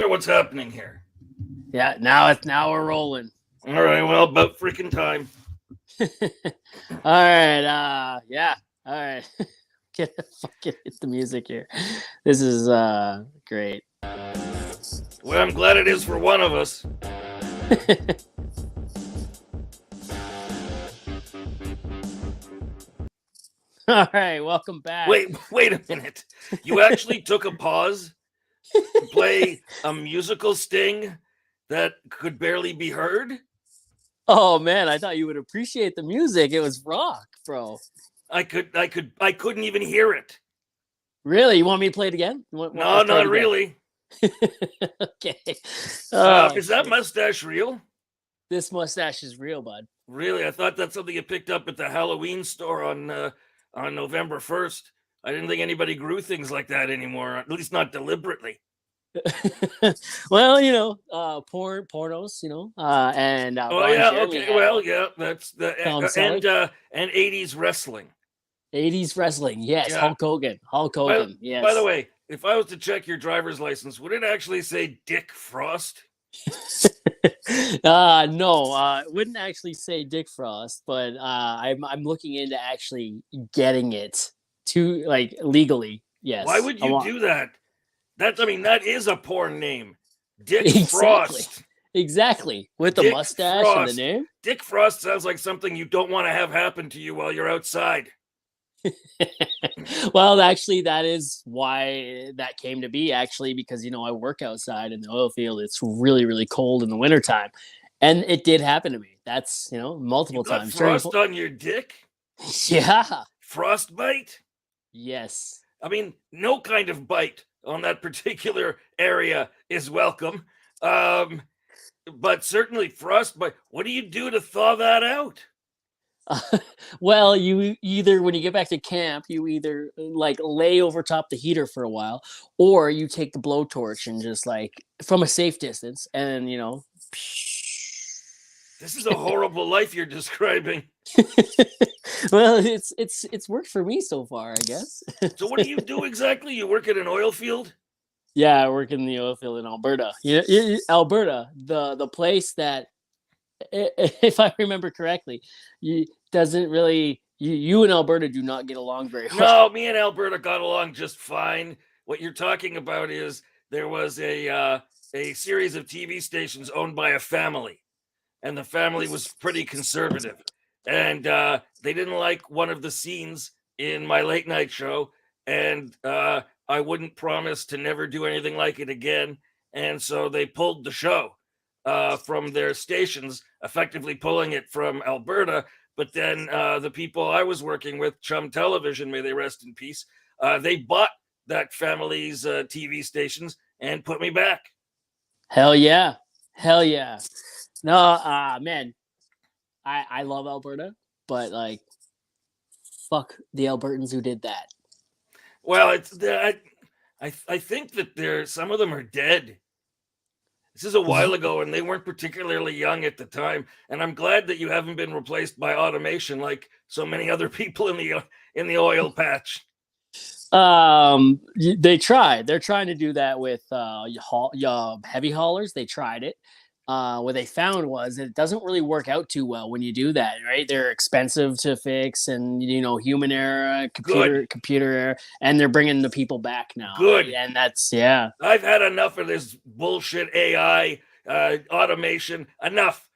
What's happening here? Yeah, now we're rolling. All right, well, about freaking time. All right, yeah. All right. Get fucking hit the music here. This is great. Well, I'm glad it is for one of us. All right, welcome back. Wait a minute. You actually took a pause to play a musical sting that could barely be heard? Oh man, I thought you would appreciate the music. It was rock, bro. I couldn't even hear it. Really? You want me to play it again? No, Let's try not it again. really. Okay. Oh Is that shit. mustache real? This mustache is real, bud. Really? I thought that's something you picked up at the Halloween store on November 1st. I didn't think anybody grew things like that anymore, at least not deliberately. Well, pornos, and Oh Ron yeah, Jeremy okay. had Well, one. yeah, that's the Tom Selleck. and 80s wrestling. 80s wrestling. Yes. Yeah. Hulk Hogan. Hulk By Hogan. by the Yes. way, if I was to check your driver's license, would it actually say Dick Frost? No, it wouldn't actually say Dick Frost, but I'm looking into actually getting it to like legally. Why Yes. would I you want do that? That is a porn name. Dick exactly. Frost. Exactly. With the Dick mustache and the Frost. name. Dick Frost sounds like something you don't want to have happen to you while you're outside. Well, actually, that is why that came to be. Actually, because I work outside in the oil field. It's really, really cold in the wintertime. And it did happen to me. That's You multiple got times during. frost on your dick? Yeah. Frostbite? Yes. I mean, no kind of bite on that particular area is welcome. Um, but certainly frostbite. What do you do to thaw that out? Well, you either when you get back to camp, you either like lay over top the heater for a while, or you take the blowtorch and just like from a safe distance, and This is a horrible life you're describing. well, it's worked for me so far, I guess. So, what do you do exactly? You work at an oil field? Yeah, I work in the oil field in Alberta. Alberta, the place that, if I remember correctly, you doesn't really you and Alberta do not get along very well. No, me and Alberta got along just fine. What you're talking about is there was a series of TV stations owned by a family, and the family was pretty conservative, and they didn't like one of the scenes in my late night show, and I wouldn't promise to never do anything like it again, and so they pulled the show from their stations, effectively pulling it from Alberta. But then the people I was working with, Chum Television, may they rest in peace, they bought that family's TV stations and put me back. Hell yeah, hell yeah. No, man, I love Alberta, but like, fuck the Albertans who did that. Well, I think that some of them are dead. This is a while ago, and they weren't particularly young at the time. And I'm glad that you haven't been replaced by automation like so many other people in the oil patch. They tried. They're trying to do that with heavy haulers. They tried it. What they found was it doesn't really work out too well when you do that, right? They're expensive to fix, and human error, Good, computer error, and they're bringing the people back now, right? good. And that's yeah. I've had enough of this bullshit AI automation. Enough.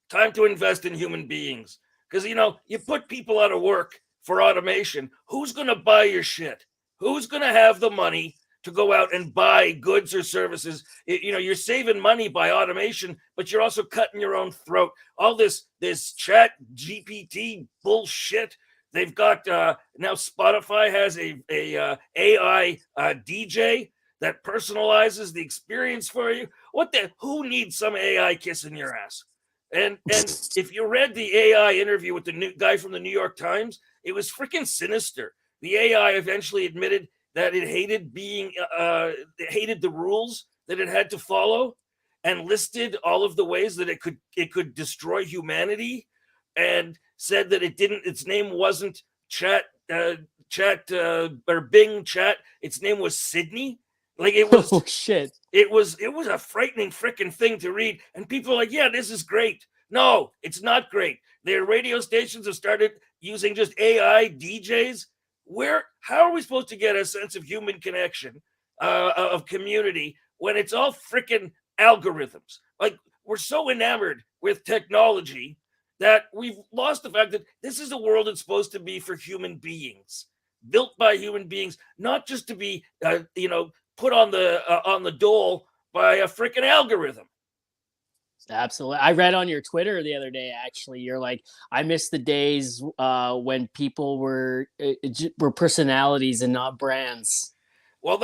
Time to invest in human beings. Because you put people out of work for automation. Who's gonna buy your shit? Who's gonna have the money to go out and buy goods or services? You're saving money by automation, but you're also cutting your own throat. All this chat GPT bullshit. They've got now Spotify has a AI DJ that personalizes the experience for you. Who needs some AI kissing your ass? And if you read the AI interview with the new guy from the New York Times, it was freaking sinister. The AI eventually admitted that it hated the rules that it had to follow, and listed all of the ways that it could destroy humanity, and said that its name wasn't chat or Bing chat. Its name was Sydney, Like it Oh was shit. it was a frightening freaking thing to read, and people are like, yeah, this is great. No, it's not great. Their radio stations have started using just AI DJs. How are we supposed to get a sense of human connection, of community, when it's all freaking algorithms? Like, we're so enamored with technology that we've lost the fact that this is a world that's supposed to be for human beings, built by human beings, not just to be, put on the dole by a freaking algorithm. Absolutely. I read on your Twitter the other day, actually, you're like, I miss the days when people were personalities and not brands. Well,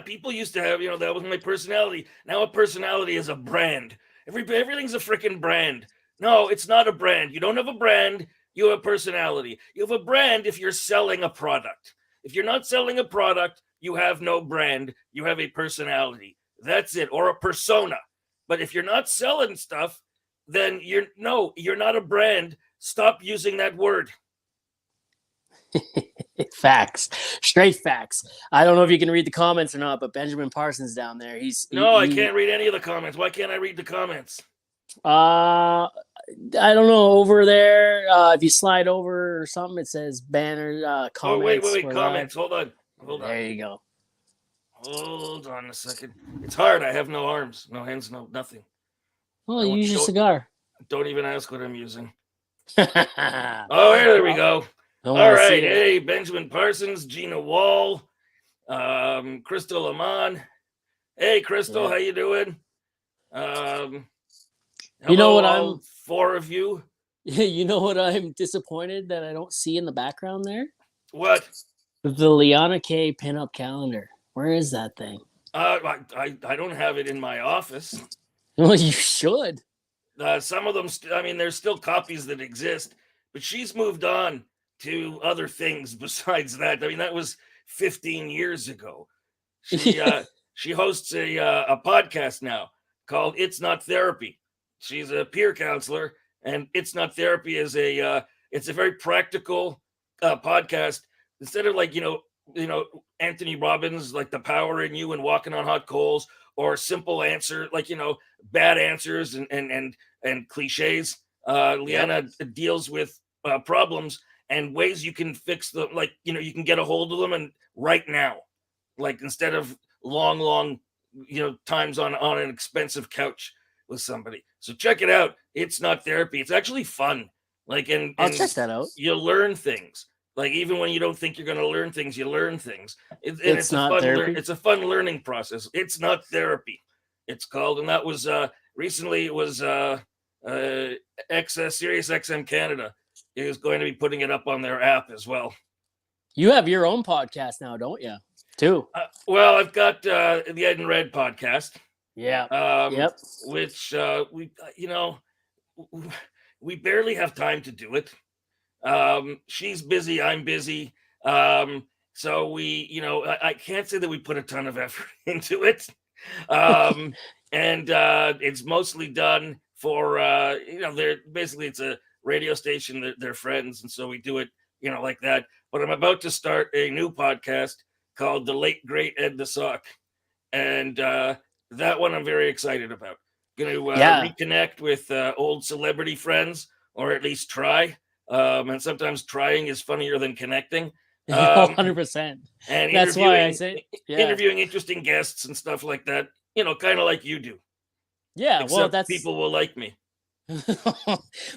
people used to have, that was my personality. Now a personality is a brand. Everything's a freaking brand. No, it's not a brand. You don't have a brand, you have a personality. You have a brand if you're selling a product. If you're not selling a product, you have no brand. You have a personality. That's it, or a persona. But if you're not selling stuff, then you're not a brand. Stop using that word. Facts, straight facts. I don't know if you can read the comments or not, but Benjamin Parsons down there, I can't read any of the comments. Why can't I read the comments? I don't know, over there, if you slide over or something, it says banner comments. Oh, wait, comments. Hold on. There you go. Hold on a second. It's hard. I have no arms, no hands, no nothing. Well, use your cigar. Don't even ask what I'm using. Oh, there we go. All right. Hey, Benjamin Parsons, Gina Wall, Crystal Aman. Hey, Crystal, how you doing? You know what I'm 4 of you. You know what I'm disappointed that I don't see in the background there? What? The Liana K pinup calendar. Where is that thing? I don't have it in my office. Well, you should. Some of them, there's still copies that exist, but she's moved on to other things besides that. I mean, that was 15 years ago. She hosts a podcast now called It's Not Therapy. She's a peer counselor, and It's Not Therapy is it's a very practical podcast. Instead of like, Anthony Robbins, like The Power in You and Walking on Hot Coals, or simple answer, like, bad answers and cliches. Liana deals with problems and ways you can fix them. Like, you can get a hold of them and right now, like, instead of long, times on an expensive couch with somebody. So check it out. It's Not Therapy. It's actually fun. Like, and I'll check that out. You'll learn things. Like, even when you don't think you're going to learn things, you learn things. It's not therapy. It's a fun learning process. It's Not Therapy, it's called. And that was recently. It was Sirius XM Canada is going to be putting it up on their app as well. You have your own podcast now, don't you? Too. Well, I've got the Ed and Red podcast. Yeah. Yep. Which we barely have time to do it. She's busy, I'm busy. So we, I can't say that we put a ton of effort into it. And it's mostly done for, it's a radio station, they're friends. And so we do it, like that. But I'm about to start a new podcast called The Late Great Ed the Sock. And that one I'm very excited about. Going to reconnect with old celebrity friends, or at least try. And sometimes trying is funnier than connecting. 100%. And that's why I say interviewing interesting guests and stuff like that, kind of like you do. Yeah, except that's people will like me.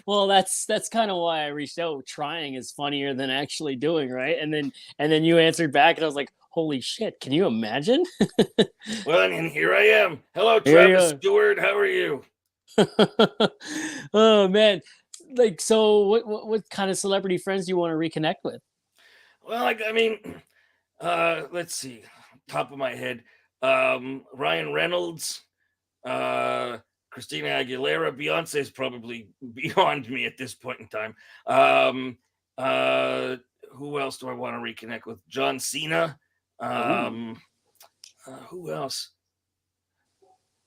Well, that's kind of why I reached out. Trying is funnier than actually doing, right? And then you answered back, and I was like, holy shit, can you imagine? Well, and here I am. Hello, Travis Stewart. How are you? Oh man. Like, so what kind of celebrity friends do you want to reconnect with? Well, let's see, top of my head, Ryan Reynolds, Christina Aguilera. Beyonce is probably beyond me at this point in time. Who else do I want to reconnect with? John Cena. Who else?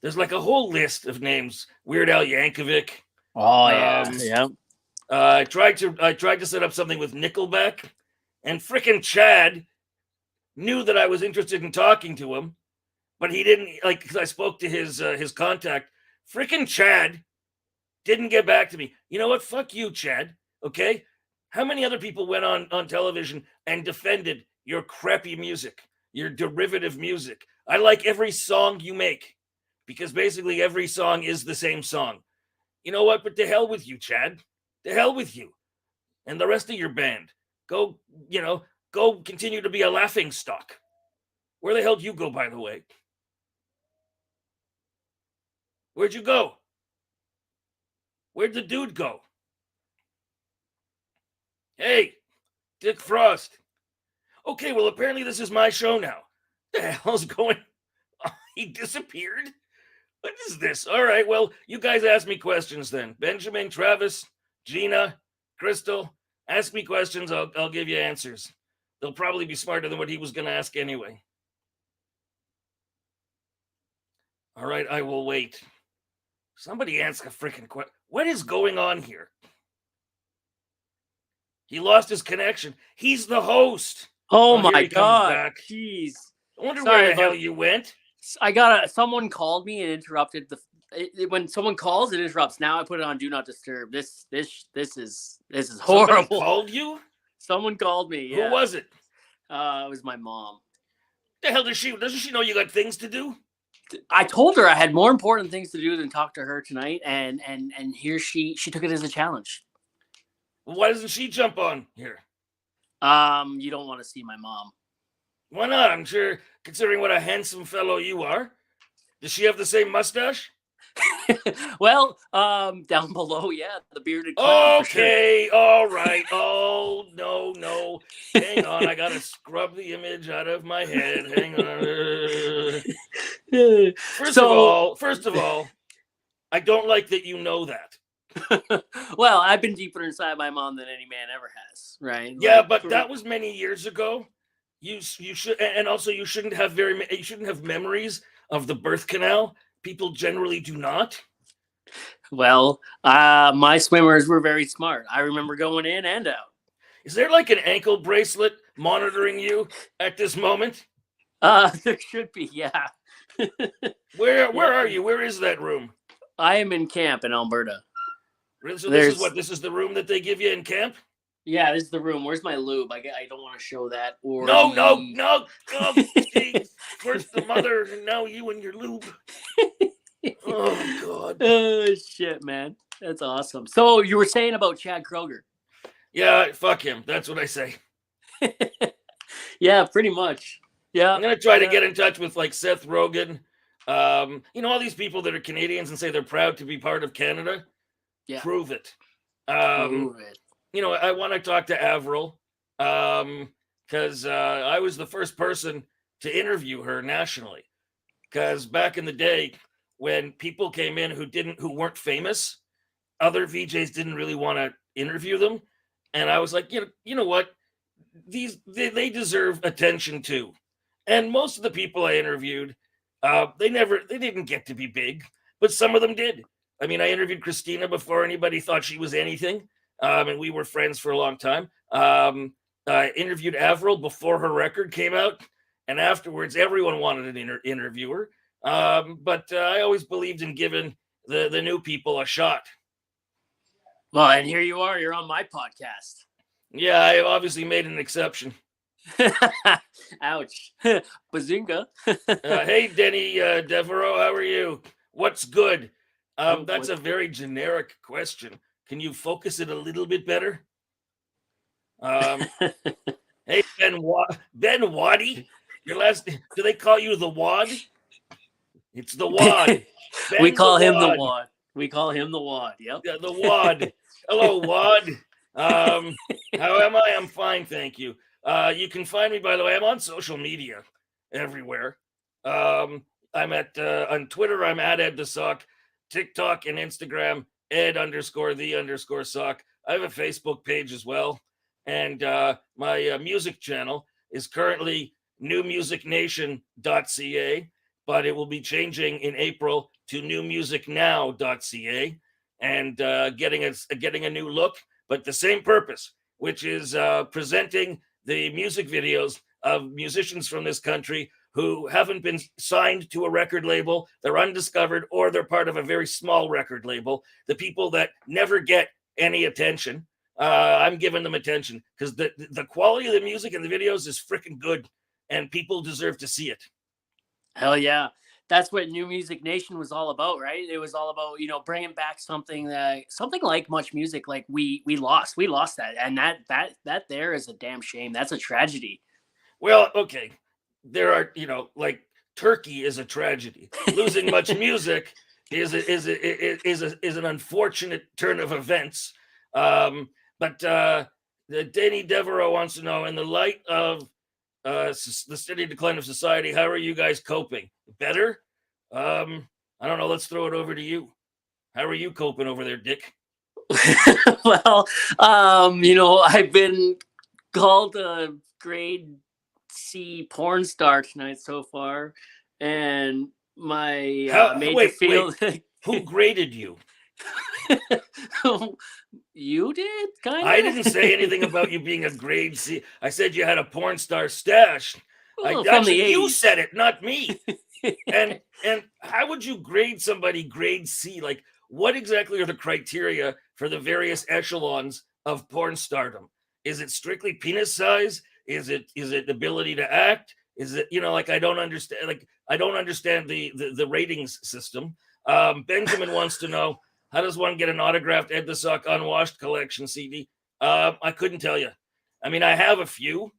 There's like a whole list of names. Weird Al Yankovic. Oh yeah. I tried to set up something with Nickelback, and frickin' Chad knew that I was interested in talking to him, but he didn't like. Because I spoke to his contact. Freaking Chad didn't get back to me. You know what? Fuck you, Chad. Okay. How many other people went on television and defended your crappy music, your derivative music? I like every song you make because basically every song is the same song. You know what? But to hell with you, Chad. To hell with you and the rest of your band. Go, go continue to be a laughing stock. Where the hell did you go, by the way? Where'd you go? Where'd the dude go? Hey, Dick Frost. Okay, well, apparently this is my show now. What the hell's going on? He disappeared? What is this? All right, well, you guys ask me questions then. Benjamin, Travis, Gina, Crystal, ask me questions. I'll give you answers. They'll probably be smarter than what he was going to ask anyway. All right, I will wait. Somebody ask a freaking question. What is going on here? He lost his connection. He's the host. Oh here my he comes god! back. Jeez. I wonder Sorry, where the hell but- you went. Someone called me and interrupted when someone calls, it interrupts. Now I put it on do not disturb. This is horrible. Somebody called you? Someone called me. Yeah. Who was it? It was my mom. The hell doesn't she know you got things to do? I told her I had more important things to do than talk to her tonight, and here she took it as a challenge. Well, why doesn't she jump on here? You don't want to see my mom. Why not? I'm sure, considering what a handsome fellow you are. Does she have the same mustache? Well, down below, yeah, the bearded queen. Okay, for sure. All right. Oh, no. Hang on, I gotta scrub the image out of my head. Hang on. First of all, I don't like that you know that. Well, I've been deeper inside my mom than any man ever has, right? Yeah, but that was many years ago. You should, and also you shouldn't have memories of the birth canal. People generally do not. Well, my swimmers were very smart. I remember going in and out. Is there like an ankle bracelet monitoring you at this moment? There should be, yeah. Where are you? Where is that room? I am in camp in Alberta. So this is the room that they give you in camp? Yeah, this is the room. Where's my lube? I don't want to show that. Or no. First the mother, and now you and your lube. Oh God. Oh shit, man. That's awesome. So you were saying about Chad Kroger. Yeah, fuck him. That's what I say. Yeah, pretty much. Yeah. I'm gonna try to get in touch with like Seth Rogen. All these people that are Canadians and say they're proud to be part of Canada. Yeah. Prove it. Prove it. I want to talk to Avril because I was the first person to interview her nationally. Because back in the day, when people came in who weren't famous, other VJs didn't really want to interview them, and I was like, you know what, they deserve attention too. And most of the people I interviewed, they didn't get to be big, but some of them did. I mean, I interviewed Christina before anybody thought she was anything. And we were friends for a long time. I interviewed Avril before her record came out, and afterwards, everyone wanted an interviewer. But I always believed in giving the new people a shot. Well, and here you are. You're on my podcast. Yeah, I obviously made an exception. Ouch. Bazinga. Hey, Denny Devereaux, how are you? What's good? That's a very generic question. Can you focus it a little bit better? Hey, Ben Waddy. Your last, do they call you the Wad? It's the Wad. We call him the Wad. We call him the Wad. Yep. Yeah, the Wad. Hello, Wad. How am I? I'm fine, thank you. You can find me, by the way. I'm on social media everywhere. I'm at on Twitter. I'm at Ed the Sock. TikTok and Instagram. Ed_the_sock. I have a Facebook page as well. And my music channel is currently newmusicnation.ca, but it will be changing in April to newmusicnow.ca and getting a new look, but the same purpose, which is presenting the music videos of musicians from this country who haven't been signed to a record label, they're undiscovered, or they're part of a very small record label, the people that never get any attention. I'm giving them attention because the quality of the music and the videos is freaking good, and people deserve to see it. Hell yeah. That's what New Music Nation was all about, right? It was all about, bringing back something like Much Music. Like we lost that. And that there is a damn shame. That's a tragedy. Well, okay. There are, like Turkey is a tragedy. Losing Much Music is an unfortunate turn of events. But Danny Devereaux wants to know, in the light of the steady decline of society, how are you guys coping? Better? I don't know. Let's throw it over to you. How are you coping over there, Dick? Well, I've been called a grade C porn star tonight so far, and my major field. Who graded you? You did, kind of. I didn't say anything about you being a grade C. I said you had a porn star stash. Well, Actually, you said it, not me. and how would you grade somebody grade C? Like, what exactly are the criteria for the various echelons of porn stardom? Is it strictly penis size? Is it ability to act? Is it, like, I don't understand. Like, I don't understand the ratings system. Benjamin wants to know, how does one get an autographed Ed the Sock Unwashed collection CD? I couldn't tell you. I mean, I have a few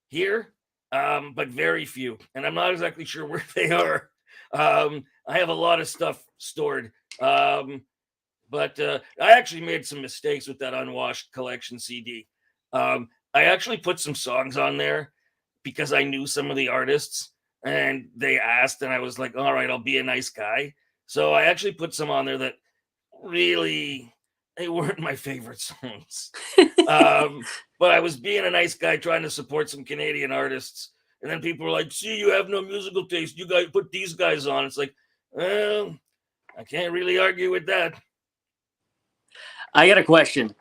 here, but very few, and I'm not exactly sure where they are. I have a lot of stuff stored, but I actually made some mistakes with that Unwashed collection CD. I actually put some songs on there because I knew some of the artists, and they asked, and I was like, all right, I'll be a nice guy. So I actually put some on there that really, they weren't my favorite songs. But I was being a nice guy trying to support some Canadian artists. And then people were like, see, you have no musical taste. You guys put these guys on. It's like, well, I can't really argue with that. I got a question.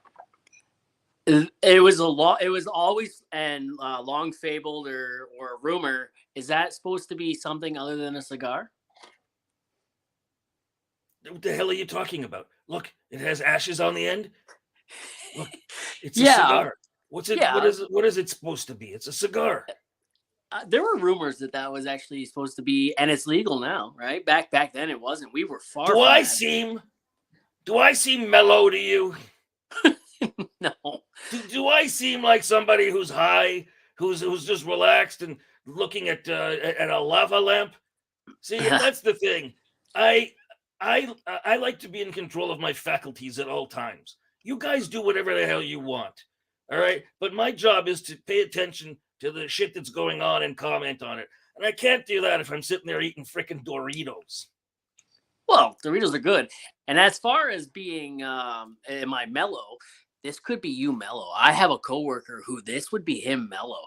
It was always and long fabled or a rumor. Is that supposed to be something other than a cigar? What the hell are you talking about? Look, it has ashes on the end. Look, it's a cigar. What's it? Yeah. What is it supposed to be? It's a cigar. There were rumors that was actually supposed to be, and it's legal now, right? Back then it wasn't. We were far. Do I seem mellow to you? No. Do I seem like somebody who's high, who's just relaxed and looking at a lava lamp? See, that's the thing. I like to be in control of my faculties at all times. You guys do whatever the hell you want, all right? But my job is to pay attention to the shit that's going on and comment on it. And I can't do that if I'm sitting there eating frickin' Doritos. Well, Doritos are good. And as far as being, am I mellow? This could be you mellow. I have a coworker who this would be him mellow.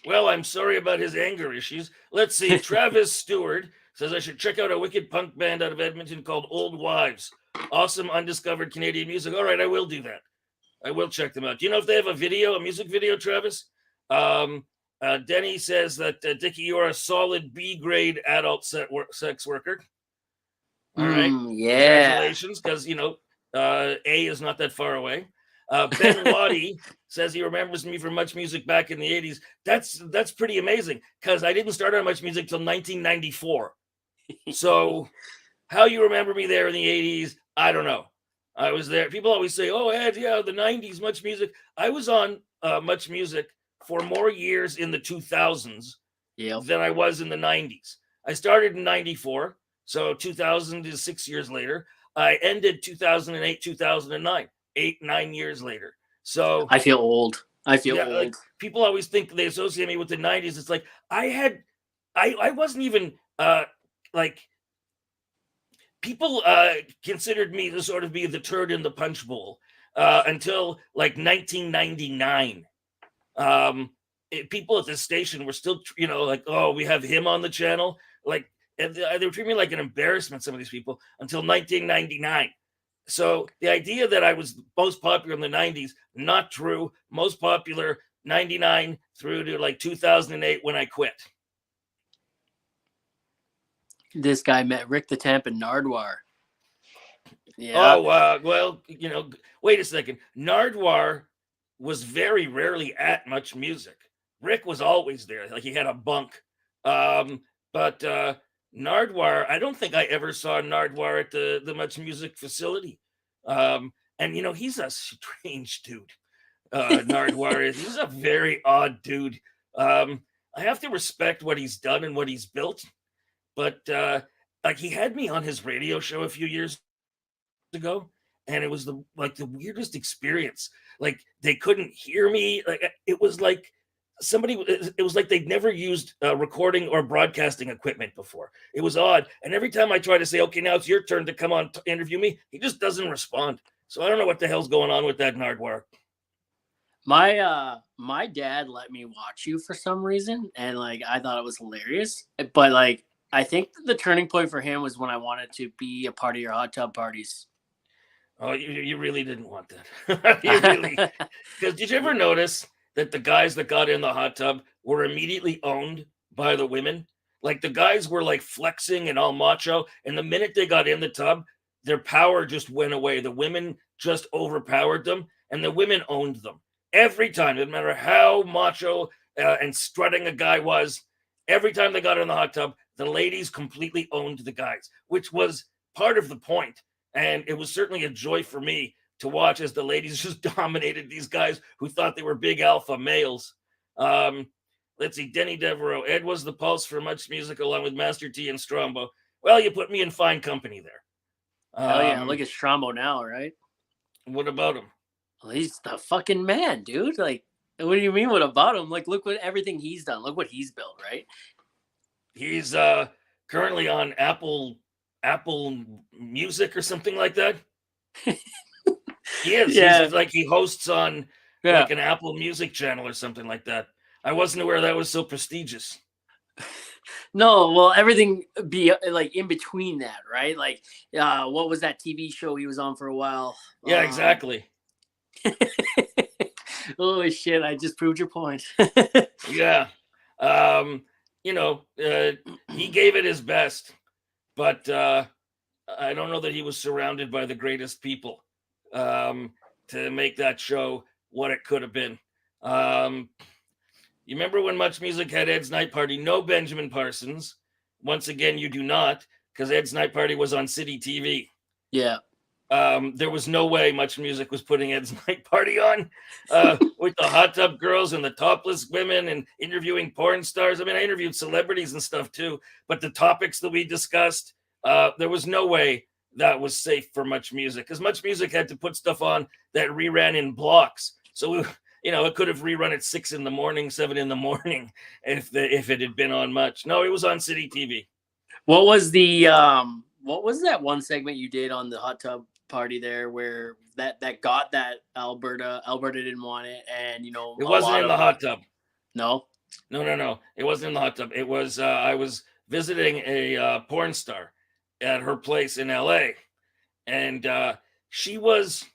Well, I'm sorry about his anger issues. Let's see. Travis Stewart says I should check out a wicked punk band out of Edmonton called Old Wives. Awesome undiscovered Canadian music. All right, I will do that. I will check them out. Do you know if they have a music video, Travis? Denny says that, Dickie, you're a solid B grade adult sex worker. All right. Yeah. Congratulations, because, A is not that far away. Ben Waddy says he remembers me from Much Music back in the 80s. That's pretty amazing, because I didn't start on Much Music till 1994. So how you remember me there in the 80s, I don't know. I was there. People always say, oh, Ed, yeah, the 90s, Much Music. I was on Much Music for more years in the 2000s than I was in the 90s. I started in 94, so 2000 is 6 years later. I ended 2008, 2009. 8-9 years later. So I feel old. Old. Like, people always think they associate me with the 90s. It's like I wasn't even like, people considered me to sort of be the turd in the punch bowl until like 1999. People at the station were still, like, oh, we have him on the channel. Like, and they were treating me like an embarrassment, some of these people, until 1999. So the idea that I was most popular in the 90s, not true. Most popular 99 through to like 2008 when I quit. This guy met Rick the Temp and Nardwar. Yeah. Oh, well, wait a second. Nardwar was very rarely at Much Music. Rick was always there, like he had a bunk. But Nardwar, I don't think I ever saw Nardwar at the Much Music facility. And he's a strange dude. Nardwar is. He's a very odd dude. I have to respect what he's done and what he's built, but like he had me on his radio show a few years ago, and it was the weirdest experience. Like they couldn't hear me. Like it was like it was like they'd never used recording or broadcasting equipment before. It was odd, and every time I try to say, okay, now it's your turn to come on to interview me, he just doesn't respond. So I don't know what the hell's going on with that Nardwar. My dad let me watch you for some reason, and like I thought it was hilarious. But like I think the turning point for him was when I wanted to be a part of your hot tub parties. Oh, you really didn't want that. You really, because did you ever notice that the guys that got in the hot tub were immediately owned by the women? Like the guys were like flexing and all macho, and the minute they got in the tub, their power just went away. The women just overpowered them, and the women owned them every time. No matter how macho and strutting a guy was, every time they got in the hot tub, the ladies completely owned the guys, which was part of the point. And it was certainly a joy for me to watch as the ladies just dominated these guys who thought they were big alpha males. Let's see, Denny Devereaux. Ed was the pulse for Much Music along with Master T and Strombo. Well, you put me in fine company there. Hell yeah, look at Strombo now, right? What about him? Well, he's the fucking man, dude. Like, what do you mean what about him? Like, look what everything he's done. Look what he's built, right? He's currently on Apple Music or something like that. He is. Yeah. He's like he hosts on like an Apple Music channel or something like that. I wasn't aware that was so prestigious. No, well, everything be like in between that, right? Like, what was that TV show he was on for a while? Yeah, exactly. Oh shit! I just proved your point. Yeah, he gave it his best, but I don't know that he was surrounded by the greatest people to make that show what it could have been. You remember when Much Music had Ed's Night Party? No Benjamin Parsons. Once again, you do not, because Ed's Night Party was on City TV. Yeah. There was no way Much Music was putting Ed's Night Party on with the hot tub girls and the topless women and interviewing porn stars. I mean, I interviewed celebrities and stuff too, but the topics that we discussed, there was no way that was safe for Much Music, because Much Music had to put stuff on that reran in blocks. So it could have rerun at 6 a.m, 7 a.m if it had been on Much. No, it was on City TV. What was that one segment you did on the hot tub party there where that got that Alberta didn't want it, and it wasn't in the hot tub. No, it wasn't in the hot tub. It was I was visiting a porn star at her place in LA, and she was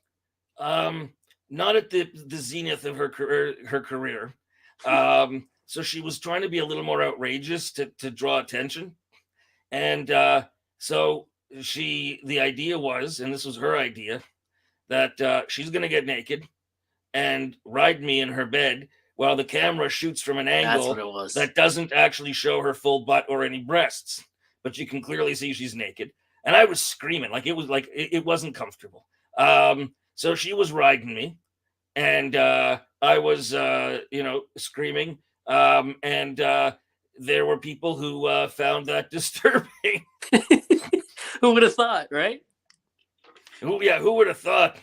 not at the zenith of her career. So she was trying to be a little more outrageous to draw attention, and so the idea was, and this was her idea, that she's going to get naked and ride me in her bed while the camera shoots from an angle that doesn't actually show her full butt or any breasts, but you can clearly see she's naked. And I was screaming, it wasn't comfortable. So she was riding me, and I was screaming, and there were people who found that disturbing. Who would have thought, right? Who would have thought?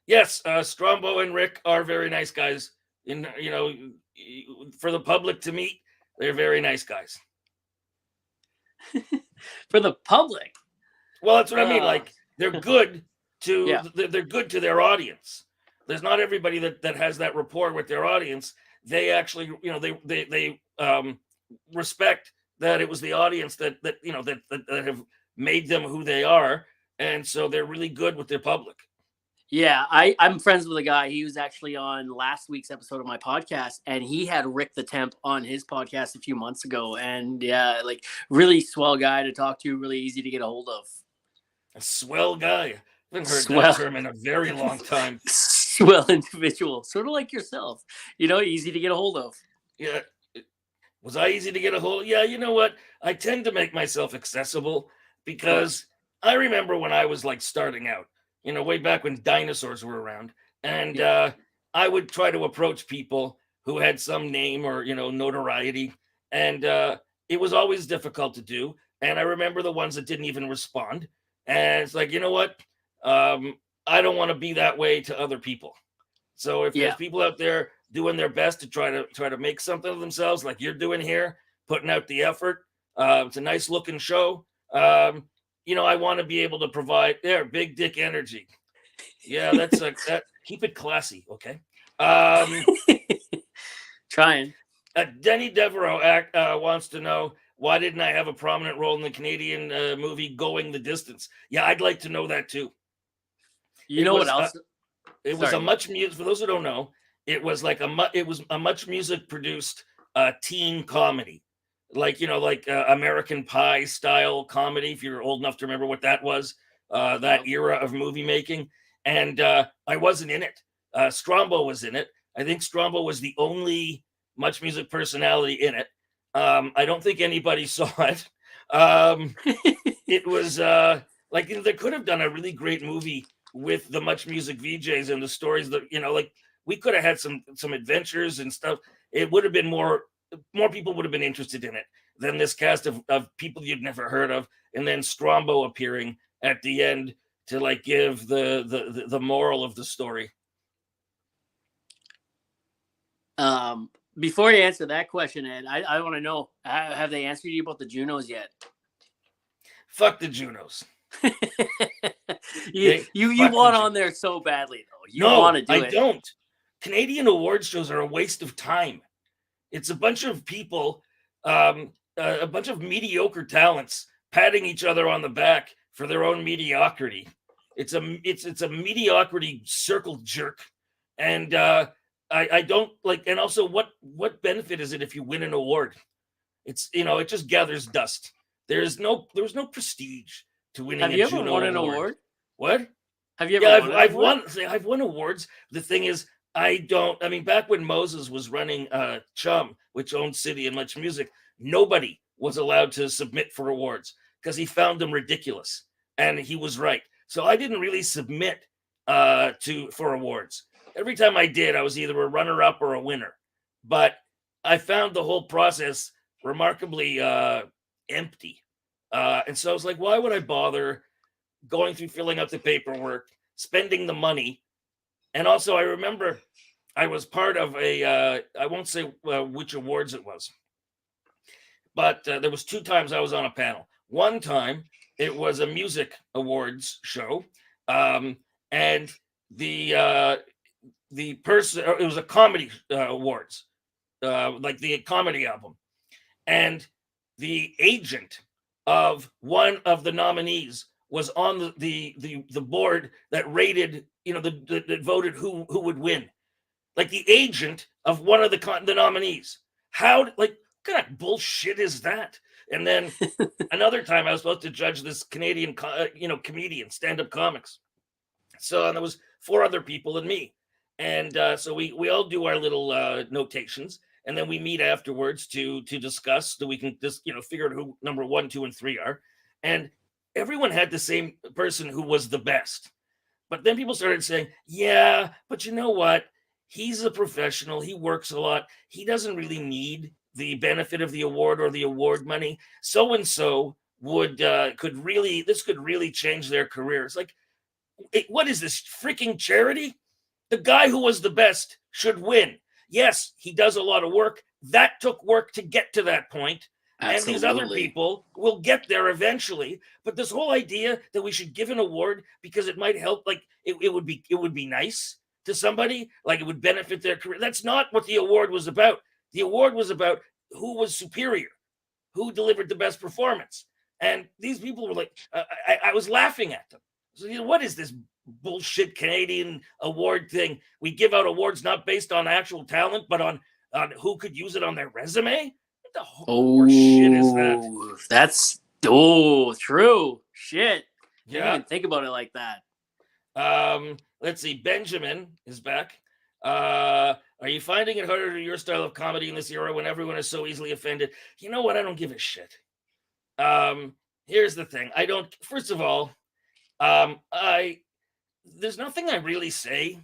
Yes, Strombo and Rick are very nice guys. For the public to meet, they're very nice guys. For the public? Well, that's what I mean. Like, they're good to they're good to their audience. There's not everybody that has that rapport with their audience. They actually, they respect that it was the audience that have made them who they are, and so they're really good with their public. Yeah, I'm friends with a guy. He was actually on last week's episode of my podcast, and he had Rick the Temp on his podcast a few months ago. And yeah, like really swell guy to talk to, really easy to get a hold of. A swell guy. I haven't heard that Swell, term in a very long time. swell individual, sort of like yourself. Easy to get a hold of. Yeah. Was I easy to get a hold of? Yeah, you know what? I tend to make myself accessible because I remember when I was like starting out, way back when dinosaurs were around. And I would try to approach people who had some name or, notoriety. And it was always difficult to do. And I remember the ones that didn't even respond. And it's like, you know what? I don't want to be that way to other people. So if there's Yeah, people out there doing their best to try to make something of themselves, like you're doing here, putting out the effort, it's a nice looking show. I want to be able to provide big dick energy. Yeah, that's that. Keep it classy, okay? Um, trying. Denny Devereaux wants to know why didn't I have a prominent role in the Canadian movie Going the Distance? Yeah, I'd like to know that too. You It know what was else? It was a much music. For those who don't know, it was like it was a much music produced teen comedy, like American Pie style comedy. If you're old enough to remember what that was, that era of movie making. And I wasn't in it. Strombo was in it. I think Strombo was the only much music personality in it. I don't think anybody saw it. It was they could have done a really great movie with the much music VJs and the stories that like we could have had some adventures and stuff. It would have been more people would have been interested in it than this cast of people you'd never heard of, and then Strombo appearing at the end to like give the moral of the story. Before you answer that question, Ed, I want to know, have they answered you about the Junos yet? Fuck the Junos. you want on there so badly though. You want to do it. I don't. Canadian award shows are a waste of time. It's a bunch of people, a bunch of mediocre talents patting each other on the back for their own mediocrity. It's a mediocrity circle jerk, and I don't like. And also, what benefit is it if you win an award? It's it just gathers dust. There's no prestige to winning. Have you ever won an award? What? Have you ever? I've won awards. The thing is, I mean, back when Moses was running Chum, which owned City and Much Music, nobody was allowed to submit for awards because he found them ridiculous, and he was right. So I didn't really submit for awards. Every time I did, I was either a runner-up or a winner. But I found the whole process remarkably empty. And so I was like, why would I bother going through filling out the paperwork, spending the money? And also I remember I was part of I won't say which awards it was, but there was 2 times I was on a panel. One time it was a music awards show, and the person, it was a comedy awards, like the comedy album, and the agent of one of the nominees was on the board that rated, that voted who would win. Like the agent of one of the nominees. How, like, what kind of bullshit is that? And then another time I was supposed to judge this Canadian, comedian, stand-up comics. So, and there was 4 other people and me. And so we all do our little notations, and then we meet afterwards to discuss so we can just figure out who number 1, 2, and 3 are. And everyone had the same person who was the best. But then people started saying, yeah, but you know what? He's a professional. He works a lot. He doesn't really need the benefit of the award or the award money. So and so could really change their careers. Like, what is this, freaking charity? The guy who was the best should win. Yes, he does a lot of work. That took work to get to that point. Absolutely. And these other people will get there eventually. But this whole idea that we should give an award because it might help, like it would be nice to somebody, like it would benefit their career. That's not what the award was about. The award was about who was superior, who delivered the best performance. And these people were like, I was laughing at them. So, what is this bullshit Canadian award thing? We give out awards not based on actual talent, but on who could use it on their resume. What the horse shit is that? That's true. Shit. Didn't even think about it like that. Let's see. Benjamin is back. Are you finding it harder to do your style of comedy in this era when everyone is so easily offended? You know what? I don't give a shit. Here's the thing. I don't. First of all, there's nothing I really say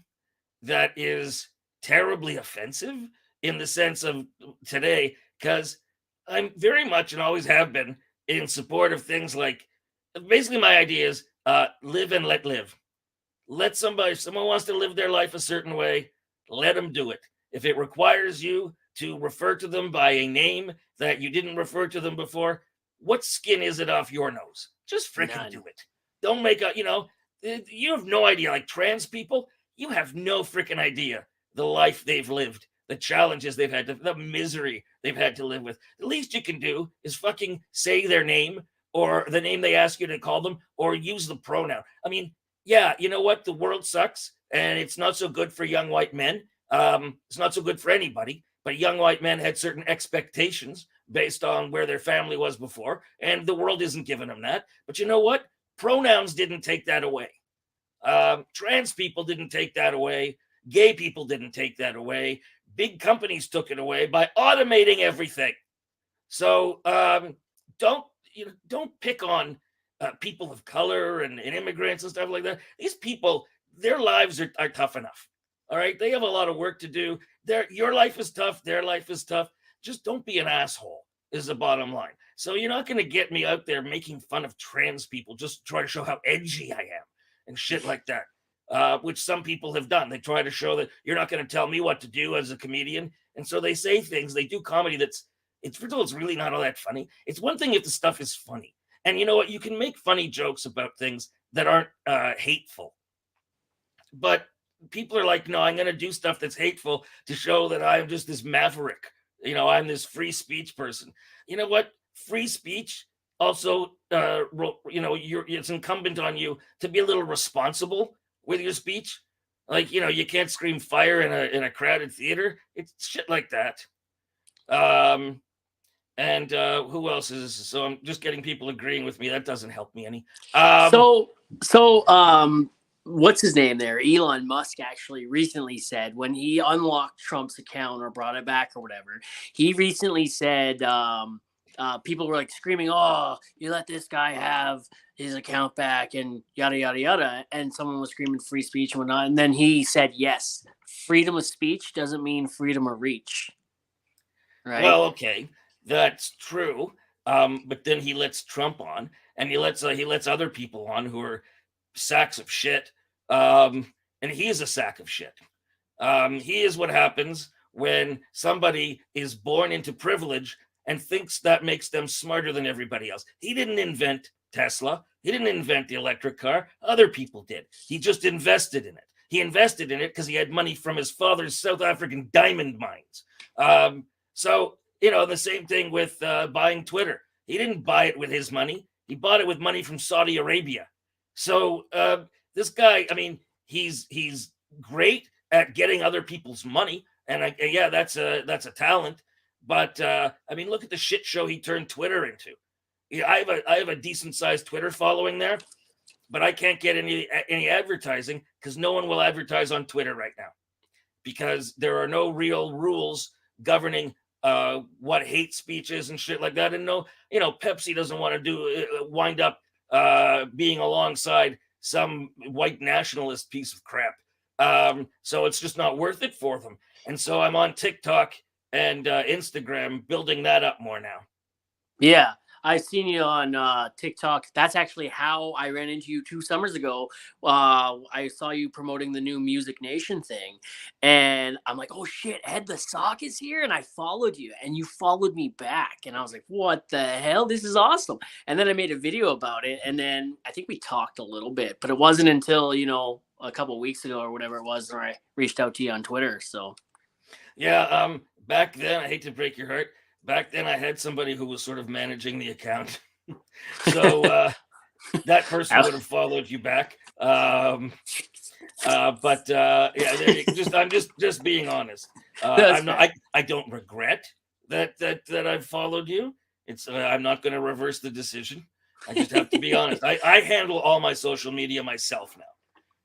that is terribly offensive in the sense of today, because I'm very much and always have been in support of things like, basically my idea is live and let live. Let somebody, if someone wants to live their life a certain way, let them do it. If it requires you to refer to them by a name that you didn't refer to them before, what skin is it off your nose? Just freaking do it. Don't make a, you have no idea. Like trans people, you have no freaking idea the life they've lived, the challenges they've had, the misery they've had to live with. The least you can do is fucking say their name or the name they ask you to call them, or use the pronoun. I mean, yeah, you know what? The world sucks, and it's not so good for young white men. It's not so good for anybody, but young white men had certain expectations based on where their family was before, and the world isn't giving them that. But you know what? Pronouns didn't take that away. Trans people didn't take that away. Gay people didn't take that away. Big companies took it away by automating everything. So don't pick on people of color and immigrants and stuff like that. These people, their lives are tough enough. All right, they have a lot of work to do. Your life is tough. Their life is tough. Just don't be an asshole is the bottom line. So you're not going to get me out there making fun of trans people just to try to show how edgy I am and shit like that, which some people have done. They try to show that you're not going to tell me what to do as a comedian. And so they say things, they do comedy it's really not all that funny. It's one thing if the stuff is funny. And you know what? You can make funny jokes about things that aren't hateful. But people are like, no, I'm going to do stuff that's hateful to show that I'm just this maverick. I'm this free speech person. You know what? Free speech also, it's incumbent on you to be a little responsible with your speech. Like, you can't scream fire in a crowded theater. It's shit like that. And who else is? So I'm just getting people agreeing with me. That doesn't help me any. What's his name there? Elon Musk actually recently said when he unlocked Trump's account or brought it back or whatever, he recently said people were like screaming, "Oh, you let this guy have his account back," and yada yada yada, and someone was screaming free speech and whatnot, and then he said, "Yes, freedom of speech doesn't mean freedom of reach." Right? Well, okay, that's true. But then he lets Trump on, and he lets other people on who are sacks of shit. And he is a sack of shit. He is what happens when somebody is born into privilege and thinks that makes them smarter than everybody else. He didn't invent Tesla. He didn't invent the electric car. Other people did. He just invested in it. He invested in it because he had money from his father's South African diamond mines. So, the same thing with buying Twitter. He didn't buy it with his money. He bought it with money from Saudi Arabia. So this guy, I mean, he's great at getting other people's money, and that's a talent. But I mean, look at the shit show he turned Twitter into. Yeah, I have a decent sized Twitter following there, but I can't get any advertising because no one will advertise on Twitter right now because there are no real rules governing what hate speech is and shit like that. And no, Pepsi doesn't want to wind up being alongside some white nationalist piece of crap. So it's just not worth it for them. And so I'm on TikTok and Instagram building that up more now. Yeah. I've seen you on TikTok. That's actually how I ran into you 2 summers ago. I saw you promoting the new Music Nation thing. And I'm like, oh shit, Ed the Sock is here. And I followed you and you followed me back. And I was like, what the hell? This is awesome. And then I made a video about it. And then I think we talked a little bit, but it wasn't until, a couple of weeks ago or whatever it was where I reached out to you on Twitter. So yeah, back then, I hate to break your heart. Back then I had somebody who was sort of managing the account. So that person would have followed you back. Yeah, I'm just being honest. That's I'm not. fair. I don't regret that I've followed you. It's I'm not going to reverse the decision. I just have to be honest. I handle all my social media myself now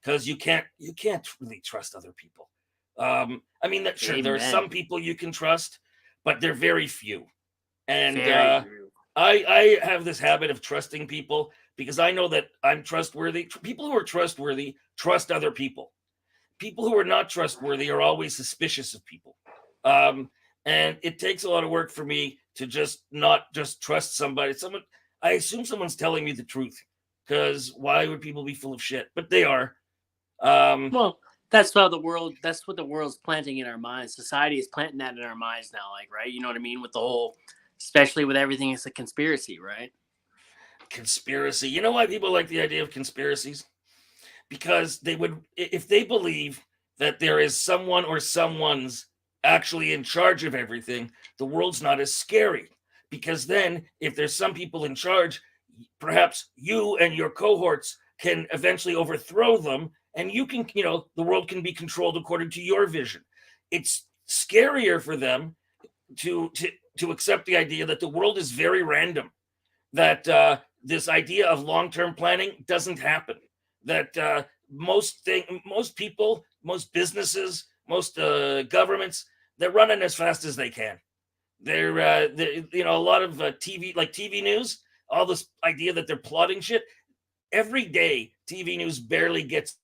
because you can't really trust other people. I mean, that sure there are Amen. some people you can trust, but they're very few. And Very true. I have this habit of trusting people because I know that I'm trustworthy. People who are trustworthy trust other people. People who are not trustworthy are always suspicious of people. Um, and it takes a lot of work for me to just not just trust somebody. I assume someone's telling me the truth because why would people be full of shit? But they are. Um, Well, that's how the world. That's what the world's planting in our minds. Society is planting that in our minds now. Like, right? You know what I mean? With the whole, especially with everything, it's a conspiracy, right? conspiracy. You know why people like the idea of conspiracies? Because they would, if they believe that there is someone or someone's actually in charge of everything, the world's not as scary. Because then, if there's some people in charge, perhaps you and your cohorts can eventually overthrow them, and the world can be controlled according to your vision. It's scarier for them to to to accept the idea that the world is very random, that this idea of long-term planning doesn't happen, that most people, most businesses, most governments, they're running as fast as they can. A lot of TV, like TV news, all this idea that they're plotting shit. Every day TV news barely gets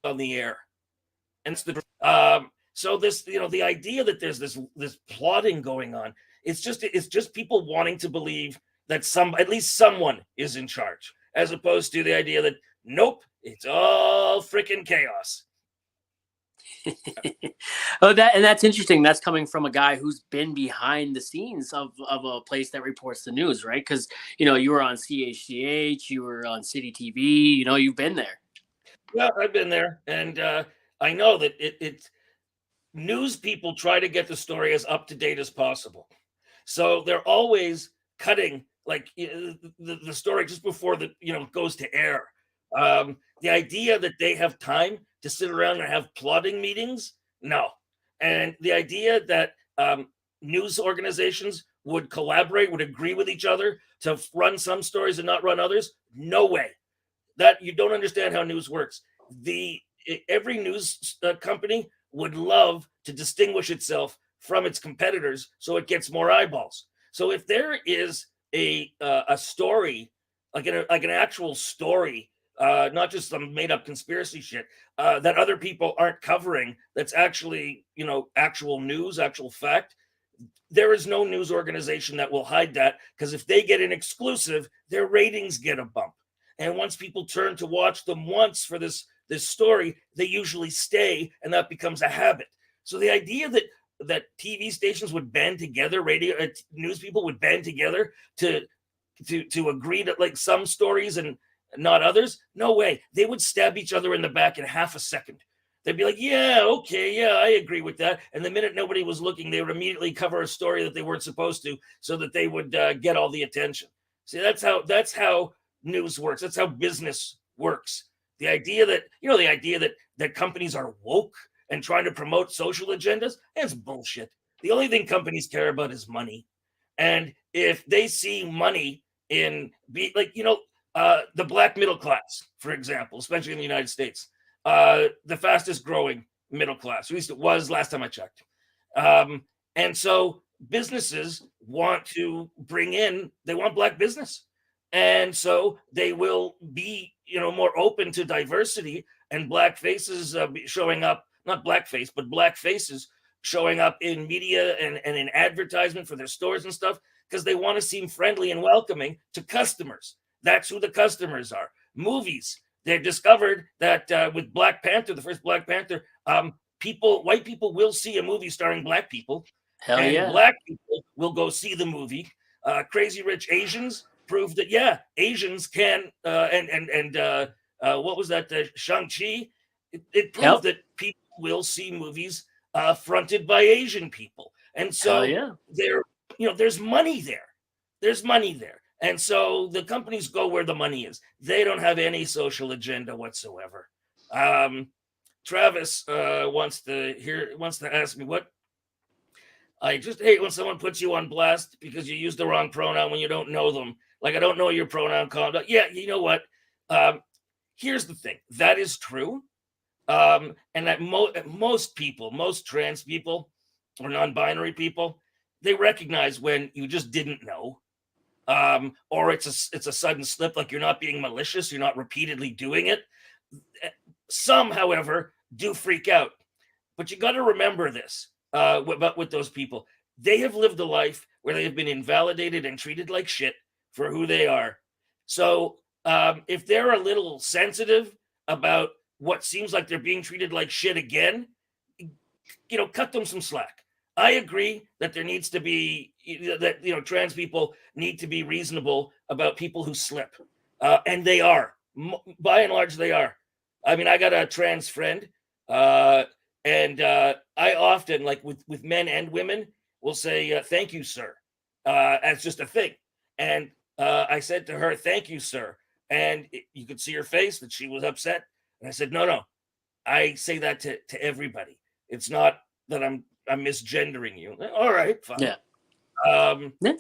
on the air, and so this, the idea that there's this plotting going on, it's just people wanting to believe that at least someone is in charge, as opposed to the idea that nope, it's all freaking chaos. Oh, that's interesting. That's coming from a guy who's been behind the scenes of a place that reports the news, right? Because you were on CHCH, you were on City TV. You've been there. Yeah, I've been there, and I know that it's news people try to get the story as up to date as possible. So they're always cutting like the story just before goes to air. The idea that they have time to sit around and have plotting meetings, no. And the idea that news organizations would collaborate, would agree with each other to run some stories and not run others, no way. That you don't understand how news works. The Every news company would love to distinguish itself from its competitors so it gets more eyeballs. So if there is a story, like an actual story, not just some made up conspiracy shit that other people aren't covering, that's actually actual news, actual fact, there is no news organization that will hide that, because if they get an exclusive, their ratings get a bump. And once people turn to watch them once for this story, they usually stay, and that becomes a habit. So the idea that TV stations would band together, radio news people would band together to agree to like some stories and not others, no way. They would stab each other in the back in half a second. They'd be like, yeah, okay, yeah, I agree with that. And the minute nobody was looking, they would immediately cover a story that they weren't supposed to, so that they would get all the attention. See, that's how news works. That's how business works. The idea that companies are woke and trying to promote social agendas, that's bullshit. The only thing companies care about is money. And if they see money in the black middle class, for example, especially in the United States, the fastest growing middle class, at least it was last time I checked. And so businesses they want black business. And so they will be, more open to diversity, and black faces showing up, not blackface, but black faces showing up in media and in advertisement for their stores and stuff, because they want to seem friendly and welcoming to customers. That's who the customers are. Movies. They've discovered that with Black Panther, the first Black Panther, white people will see a movie starring black people, Hell and yeah. black people will go see the movie. Crazy Rich Asians proved that, yeah, Asians can, what was that? Shang-Chi. It proved Yep. that people will see movies fronted by Asian people, and Hell so yeah. there's money there. There's money there, And so the companies go where the money is. They don't have any social agenda whatsoever. Travis wants to ask me what I just hate when someone puts you on blast because you use the wrong pronoun when you don't know them. Like, I don't know your pronoun conduct. Yeah, you know what? Um, Here's the thing. That is true. And that most people, most trans people or non-binary people, they recognize when you just didn't know, or it's a sudden slip, like you're not being malicious, you're not repeatedly doing it. Some, however, do freak out. But you got to remember this about with those people. They have lived a life where they have been invalidated and treated like shit for who they are. So if they're a little sensitive about what seems like they're being treated like shit again, cut them some slack. I agree that there needs to be that trans people need to be reasonable about people who slip, and they are. By and large, they are. I mean, I got a trans friend, and I often, like with men and women, will say "thank you, sir," as just a thing. And I said to her, "Thank you, sir," and you could see her face that she was upset. And I said, "No, no, I say that to everybody. It's not that I'm misgendering you." All right, fine. Yeah. Yeah.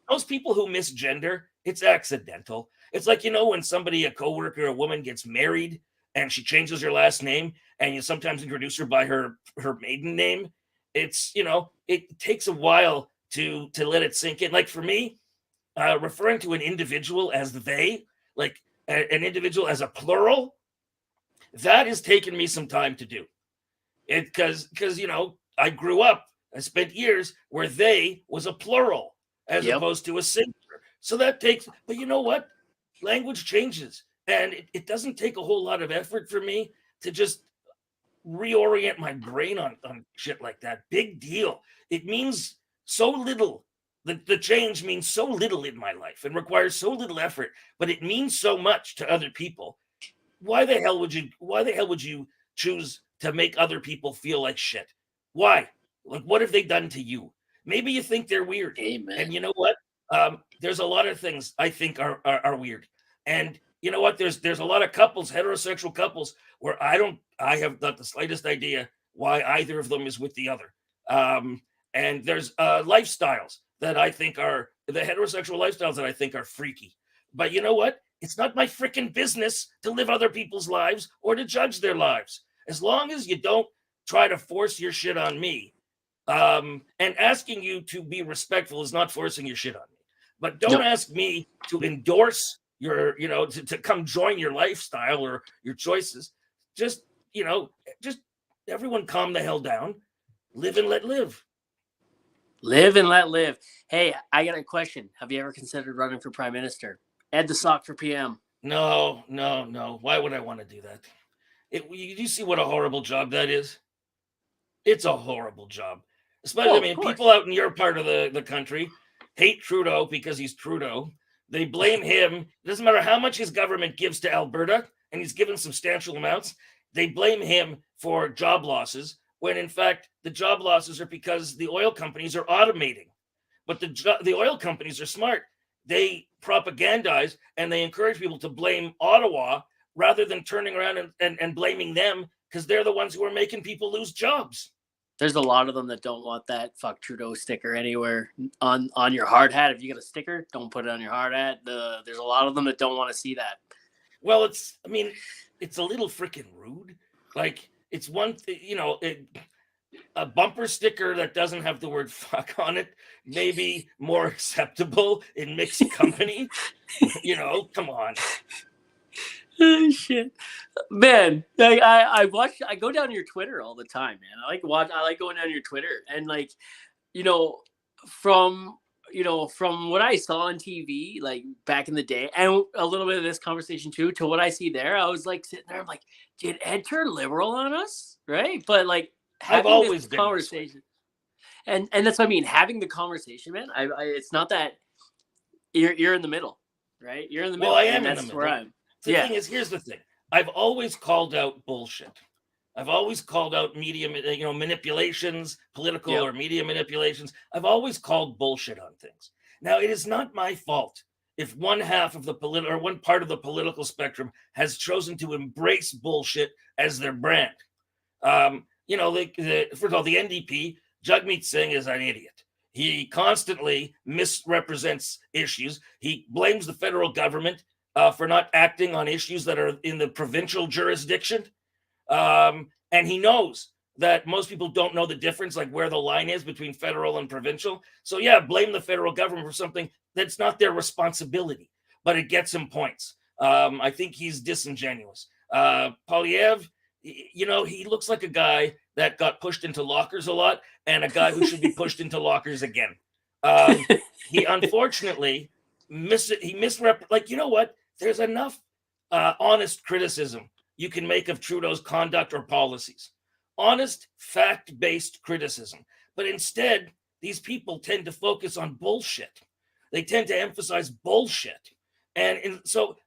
Those people who misgender, it's accidental. It's like, when somebody, a coworker, a woman gets married and she changes her last name, and you sometimes introduce her by her maiden name. It's, it takes a while to let it sink in. Like for me, referring to an individual as they, like an individual as a plural, that has taken me some time to do. It because I grew up, I spent years where they was a plural as opposed to a singular. So that takes, but you know what? Language changes, and it doesn't take a whole lot of effort for me to just reorient my brain on shit like that. Big deal. It means so little. The change means so little in my life and requires so little effort, but it means so much to other people. Why the hell would you choose to make other people feel like shit? Why? Like, what have they done to you? Maybe you think they're weird. Amen. And you know what? There's a lot of things I think are weird. And you know what? There's a lot of couples, heterosexual couples, where I have not the slightest idea why either of them is with the other. And there's lifestyles that I think are the heterosexual lifestyles that I think are freaky. But you know what? It's not my freaking business to live other people's lives or to judge their lives. As long as you don't try to force your shit on me. And asking you to be respectful is not forcing your shit on me. But don't ask me to endorse your, to come join your lifestyle or your choices. Just everyone calm the hell down. Live and let live. Live and let live. Hey, I got a question. Have you ever considered running for prime minister? Ed the Sock for PM. No. Why would I want to do that? You see what a horrible job that is? It's a horrible job. Especially, people out in your part of the country hate Trudeau because he's Trudeau. They blame him. It doesn't matter how much his government gives to Alberta, and he's given substantial amounts. They blame him for job losses, when in fact the job losses are because the oil companies are automating. But the oil companies are smart. They propagandize and they encourage people to blame Ottawa rather than turning around and blaming them, because they're the ones who are making people lose jobs. There's a lot of them that don't want that "fuck Trudeau" sticker anywhere on your hard hat. If you get a sticker, don't put it on your hard hat. There's a lot of them that don't want to see that. Well, it's a little freaking rude. Like, it's one thing, a bumper sticker that doesn't have the word "fuck" on it may be more acceptable in mixed company. Come on. Oh, shit, man! I go down your Twitter all the time, man. I like going down your Twitter, and from what I saw on TV, like back in the day, and a little bit of this conversation too, to what I see there, I was like sitting there, I'm like, did Ed turn liberal on us, right? But like having I've always this conversation, and that's what I mean, having the conversation, man. It's not that you're in the middle, right? You're in the middle. Well, I am in the middle. Where I'm. The thing is, here's the thing. I've always called out bullshit. I've always called out media, manipulations, political or media manipulations. I've always called bullshit on things. Now, it is not my fault if one half of the or one part of the political spectrum has chosen to embrace bullshit as their brand. First of all, the NDP, Jagmeet Singh is an idiot. He constantly misrepresents issues. He blames the federal government for not acting on issues that are in the provincial jurisdiction. And he knows that most people don't know the difference, like where the line is between federal and provincial. So yeah, blame the federal government for something that's not their responsibility, but it gets him points. I think he's disingenuous. Polyev, he looks like a guy that got pushed into lockers a lot and a guy who should be pushed into lockers again. He unfortunately like, you know what? There's enough honest criticism you can make of Trudeau's conduct or policies. Honest, fact-based criticism. But instead, these people tend to focus on bullshit. They tend to emphasize bullshit. And so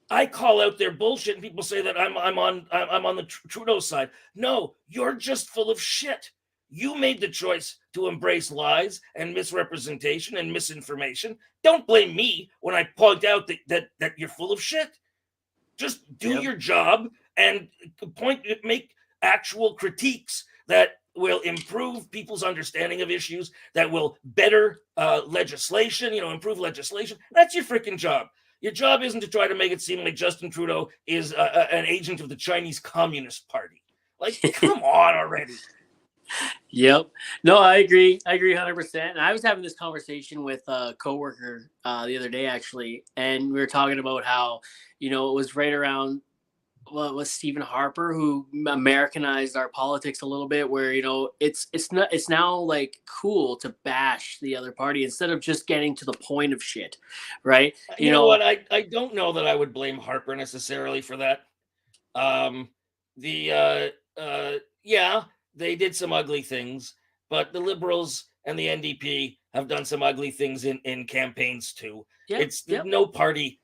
I call out their bullshit and people say that I'm on the Trudeau side. No, you're just full of shit. You made the choice to embrace lies and misrepresentation and misinformation. Don't blame me when I point out that you're full of shit. Just do your job and make actual critiques that will improve people's understanding of issues, that will better legislation, improve legislation. That's your freaking job. Your job isn't to try to make it seem like Justin Trudeau is an agent of the Chinese Communist Party. Like, come on already. Yep. No, I agree. I agree 100%. And I was having this conversation with a coworker the other day, actually, and we were talking about how, it was right around, well, it was Stephen Harper who Americanized our politics a little bit, where it's now like cool to bash the other party instead of just getting to the point of shit, right? You know what? I don't know that I would blame Harper necessarily for that. Yeah, they did some ugly things, but the Liberals and the NDP have done some ugly things in campaigns too. No party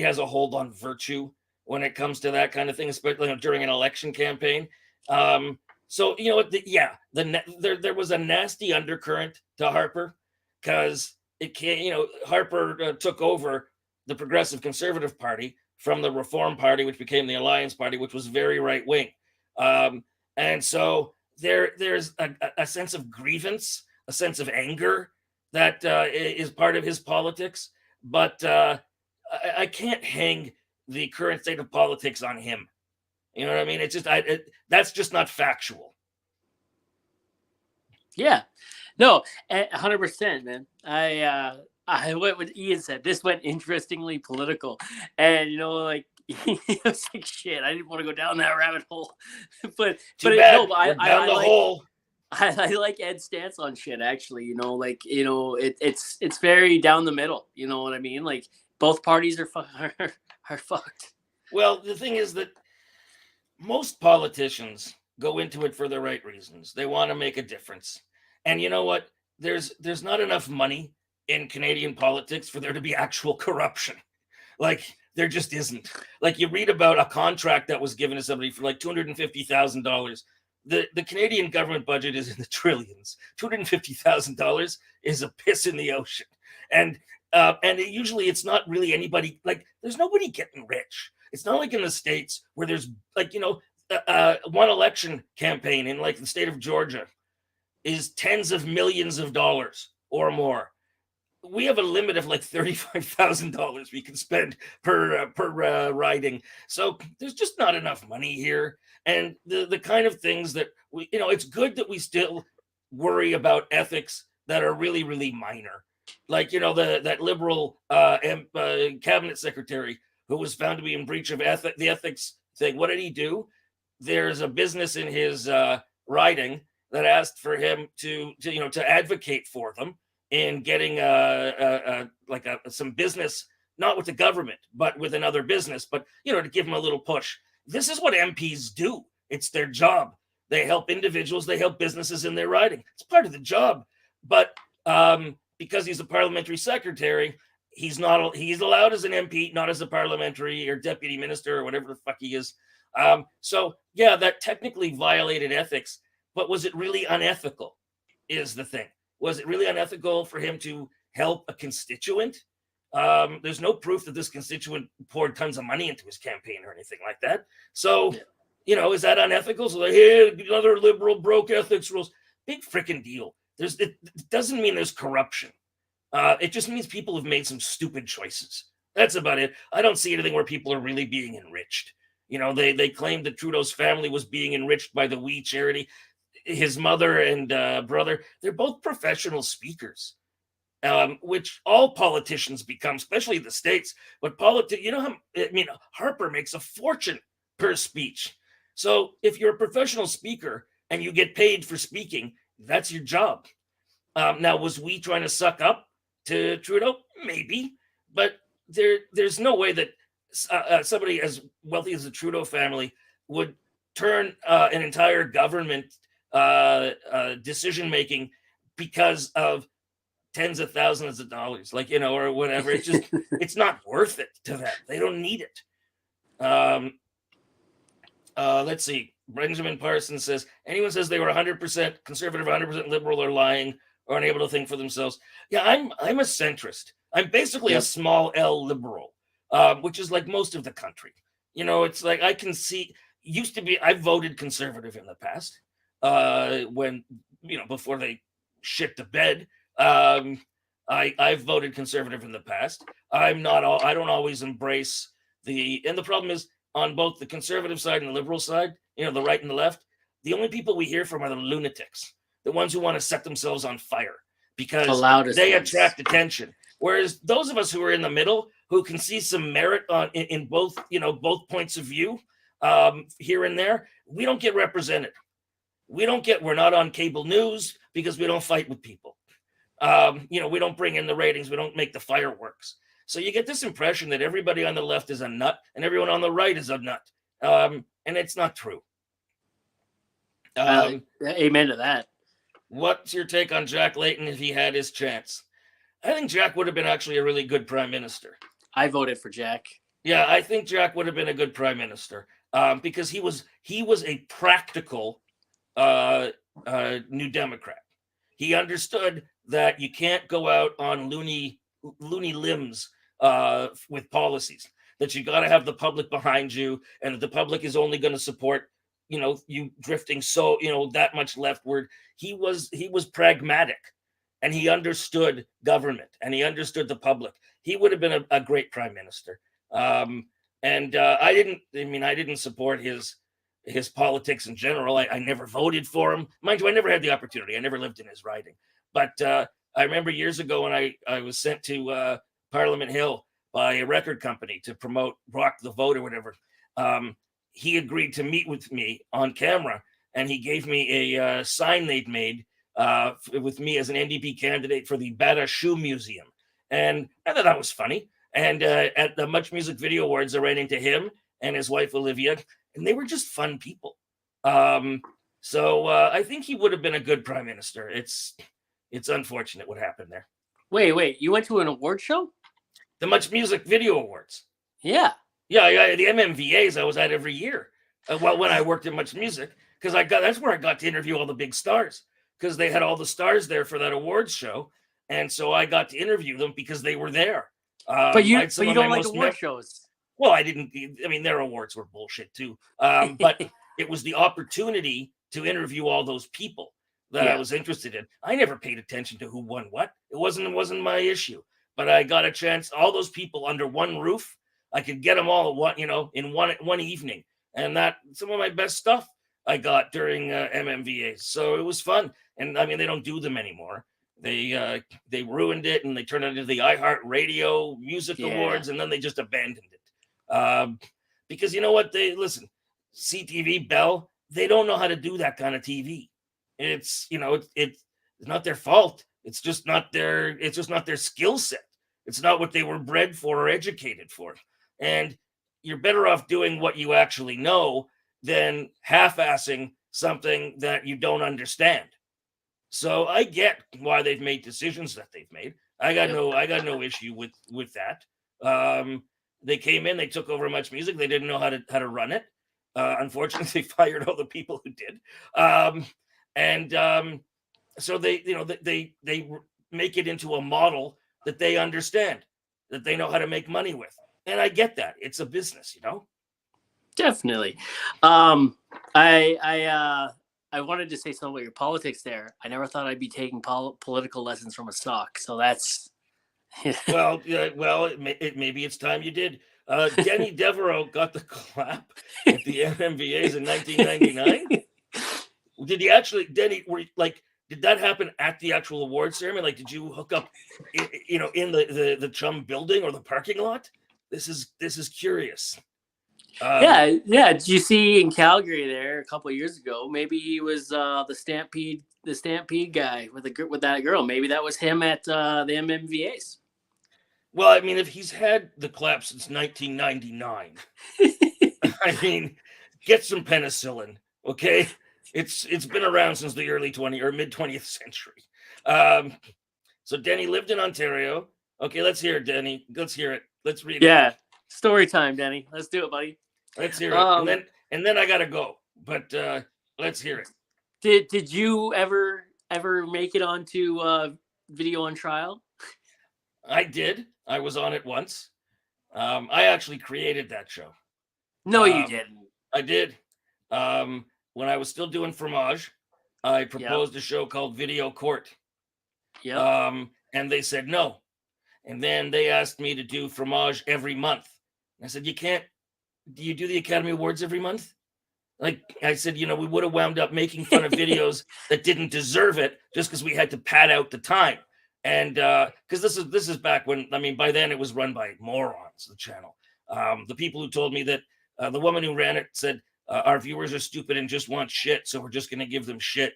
has a hold on virtue when it comes to that kind of thing, especially during an election campaign. So there was a nasty undercurrent to Harper because Harper took over the Progressive Conservative Party from the Reform Party, which became the Alliance Party, which was very right wing. And so there's a sense of grievance, a sense of anger that is part of his politics. But I can't hang the current state of politics on him. You know what I mean? It's just that's just not factual. Yeah, no, 100%, man. I went with Ian said. This went interestingly political, and it was like shit. I didn't want to go down that rabbit hole, but I like Ed's stance on shit. Actually, it's very down the middle. You know what I mean? Like both parties are fucked. Well, the thing is that most politicians go into it for the right reasons. They want to make a difference. And you know what? There's not enough money in Canadian politics for there to be actual corruption. Like there just isn't. Like you read about a contract that was given to somebody for like $250,000. The Canadian government budget is in the trillions. $250,000 is a piss in the ocean. And usually it's not really anybody, like there's nobody getting rich. It's not like in the States where there's like, one election campaign in like the state of Georgia is tens of millions of dollars or more. We have a limit of like $35,000 we can spend per riding. So there's just not enough money here. And the kind of things that it's good that we still worry about ethics that are really, really minor. Like, that liberal cabinet secretary who was found to be in breach of the ethics thing. What did he do? There's a business in his riding that asked for him to advocate for them in getting some business, not with the government, but with another business, but to give him a little push. This is what MPs do. It's their job. They help individuals, they help businesses in their riding. It's part of the job. But because he's a parliamentary secretary, he's allowed as an MP, not as a parliamentary or deputy minister or whatever the fuck he is. So yeah, that technically violated ethics, but was it really unethical is the thing. Was it really unethical for him to help a constituent There's no proof that this constituent poured tons of money into his campaign or anything like that. So, is that unethical? So like, hey, another liberal broke ethics rules. Big freaking deal. It doesn't mean there's corruption. It just means people have made some stupid choices. That's about it. I don't see anything where people are really being enriched. They claimed that Trudeau's family was being enriched by the We charity. His mother and brother, they're both professional speakers, which all politicians become, especially the States. But Harper makes a fortune per speech. So if you're a professional speaker and you get paid for speaking, that's your job. Now, was We trying to suck up to Trudeau? Maybe, but there's no way that somebody as wealthy as the Trudeau family would turn an entire government decision making because of tens of thousands of dollars, or whatever. It's just it's not worth it to them. They don't need it. Let's see. Benjamin Parsons says, anyone says they were 100% conservative, 100% liberal, are lying or unable to think for themselves. Yeah, I'm a centrist. I'm basically a small L liberal, which is like most of the country. It's like I can see. Used to be, I voted conservative in the past, when before they shit the bed. I've voted conservative in the past. I don't always embrace and the problem is on both the conservative side and the liberal side, the right and the left, the only people we hear from are the lunatics, the ones who want to set themselves on fire because they attract attention. Whereas those of us who are in the middle, who can see some merit in both, both points of view, here and there, we don't get represented. We're not on cable news because we don't fight with people. We don't bring in the ratings. We don't make the fireworks. So you get this impression that everybody on the left is a nut and everyone on the right is a nut. And it's not true. Amen to that. What's your take on Jack Layton if he had his chance? I think Jack would have been actually a really good prime minister. I voted for Jack. Yeah, I think Jack would have been a good prime minister because he was a practical New Democrat. He understood that you can't go out on loony limbs with policies, that you got to have the public behind you, and that the public is only going to support you drifting that much leftward. He was pragmatic, and he understood government, and he understood the public. He would have been a great prime minister. And I didn't support his politics in general. I never voted for him. Mind you, I never had the opportunity. I never lived in his riding. But I remember years ago when I was sent to Parliament Hill by a record company to promote Rock the Vote or whatever. He agreed to meet with me on camera, and he gave me a sign they'd made with me as an NDP candidate for the Bata Shoe Museum. And I thought that was funny. And at the Much Music Video Awards, I ran into him and his wife, Olivia, and they were just fun people. So I think he would have been a good prime minister. It's unfortunate what happened there. Wait, you went to an award show? The Much Music Video Awards. Yeah. Yeah, the MMVAs I was at every year. When I worked at Much Music, because that's where I got to interview all the big stars, because they had all the stars there for that awards show, and so I got to interview them because they were there. But you don't like award shows. Well, I didn't. I mean, their awards were bullshit too. But it was the opportunity to interview all those people that I was interested in. I never paid attention to who won what. It wasn't my issue. But I got a chance. All those people under one roof, I could get them all in one evening, and that some of my best stuff I got during MMVAs. So it was fun. And I mean, they don't do them anymore. They ruined it, and they turned it into the iHeartRadio Music Awards, and then they just abandoned it. Because you know what? CTV, Bell, they don't know how to do that kind of TV. It's not their fault. It's just not their skill set. It's not what they were bred for or educated for. And you're better off doing what you actually know than half-assing something that you don't understand. So I get why they've made decisions that they've made. I got no issue with that. They came in, they took over Much Music. They didn't know how to run it. Unfortunately, they fired all the people who did. So they make it into a model that they understand. that they know how to make money with. And I get that. It's a business, you know? Definitely. I wanted to say something about your politics there. I never thought I'd be taking political lessons from a sock. So that's Well, yeah, well, maybe it's time you did. Denny Devereaux got the clap at the MMVAs in 1999. Did he actually, Denny? Did that happen at the actual award ceremony? Like, did you hook up, in the Chum building or the parking lot? This is curious. Yeah. Did you see in Calgary there a couple of years ago? Maybe he was the Stampede guy with that girl. Maybe that was him at the MMVAs. Well, I mean, if he's had the clap since 1999, I mean, get some penicillin, okay? It's been around since the early 20th or mid 20th century. So Denny lived in Ontario. Okay, let's hear it, Denny. Let's hear it. Let's read it. Yeah, story time, Denny. Let's do it, buddy. Let's hear it. And then I gotta go. But let's hear it. Did you ever make it onto Video on Trial? I did. I was on it once. I actually created that show. No, you didn't. I did. When I was still doing Fromage, I proposed a show called Video Court. Yeah. And they said no. And then they asked me to do Fromage every month. I said, you can't. Do you do the Academy Awards every month? Like I said, we would have wound up making fun of videos that didn't deserve it just because we had to pad out the time. And because this is back when, I mean, by then it was run by morons, the channel. The people who told me that the woman who ran it said, our viewers are stupid and just want shit, so we're just going to give them shit.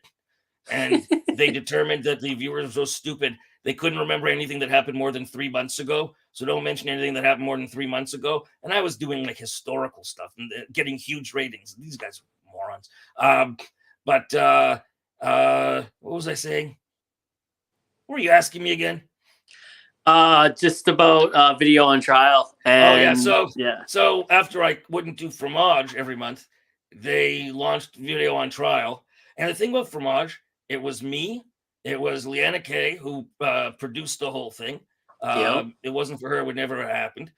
And they determined that the viewers were so stupid, they couldn't remember anything that happened more than 3 months ago. So don't mention anything that happened more than 3 months ago. And I was doing like historical stuff and getting huge ratings. These guys are morons. But what was I saying? What were you asking me again? Just about Video on Trial. And, So after I wouldn't do Fromage every month, they launched Video on Trial. And the thing about Fromage, it was me, it was Leanna Kay who produced the whole thing. It wasn't for her, it would never have happened.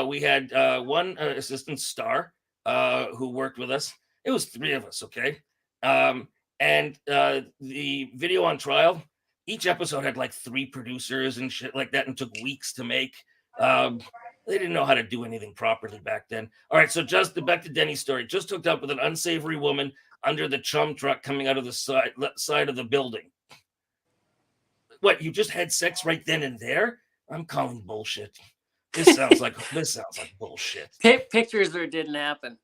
We had one assistant star who worked with us. It was 3 of us, okay? And the Video on Trial, each episode had like 3 producers and shit like that and took weeks to make. They didn't know how to do anything properly back then. All right, so just back to Denny's story. Just hooked up with an unsavory woman under the Chum truck coming out of the side of the building. What, you just had sex right then and there? I'm calling bullshit. This sounds like bullshit. Pictures or it didn't happen.